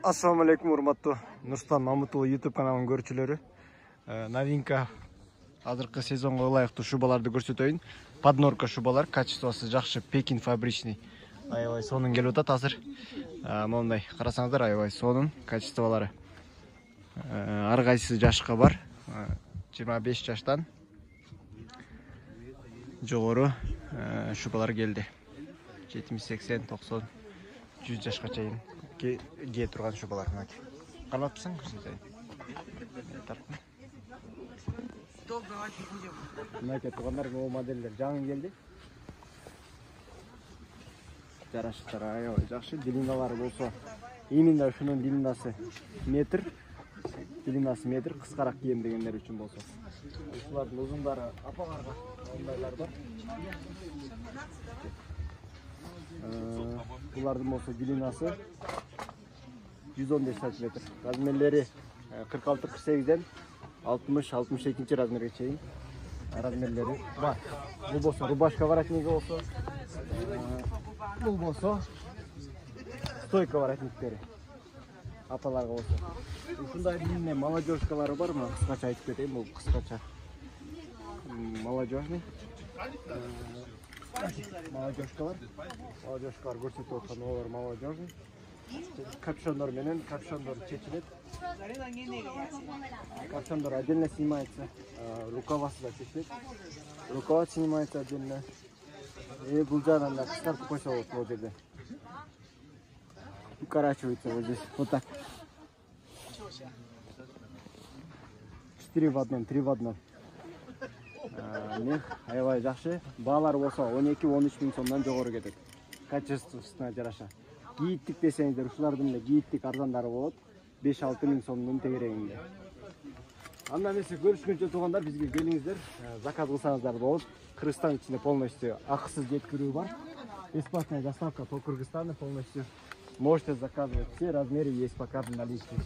Ассаламу алейкум, урматтуу Нурсултан Мамытұлы YouTube каналының көрүүчүлөрү. Новинка азыркы сезонго ылайыктуу шубаларды көрсөтөйүн. Поднорка шубалар, качествосы жакшы, Пекин фабричный. Аябай сонун келип атат азыр. Мондай карасаңыздар, аябай сонун качестволору. Ар кайсы жашка бар. 25 жаштан жогору шубалар келди. 70, 80, 90, 100 жашка чейин кие турган шубалар. Карап атсаң, көрсөтөйүн. Мынакей тугандар, могу моделдер жаңы келди. Жараштар аябай жакшы. Длиналары болсо, именно ушунун длинасы метр. Длинасы метр, кыскараак кийем дегендер үчүн болсо. Ушулардын узундары апаларга ондайлар бар. Булардын болсо длинасы 115 сантиметр. Размерлери 46-48ден 60-62 размерге чейин размерлери бар. Бул болсо рубашка воротниги болсо, бул болсо стойка воротниктери апаларга болсо. Ушундай длинный молодежкалары бар, мына кыскача айтып кетейин, бул кыскача молодежный. Молодежкалар көрсөтүп аткан олар молодежный. Капюшондор менен, капюшондор чечилет. Капюшондор отдельно снимается, рукавасы да чечилет. Рукава снимается отдельно. И бул жагынан да кыскартып койсо болот бул жерде. Укорачивается вот здесь, вот так. 4 в одном, 3 в одном. Мех аябай жакшы. Баалары болсо 12-13 миң сомдон жогору кетет. Качествосуна жараша. Гийиттик десеңиздер, ушулардын эле гийиттик арзандары болот. 5-6 миң сомдун тегерегинде. Андан эмесе көрүшкөнчө туугандар, бизге келиңиздер, заказ кылсаңыздар болот. Кыргызстан ичинде полностью акысыз жеткирүү бар. Бесплатная доставка по Кыргызстану полностью. Можете заказывать, все размеры есть пока в наличии.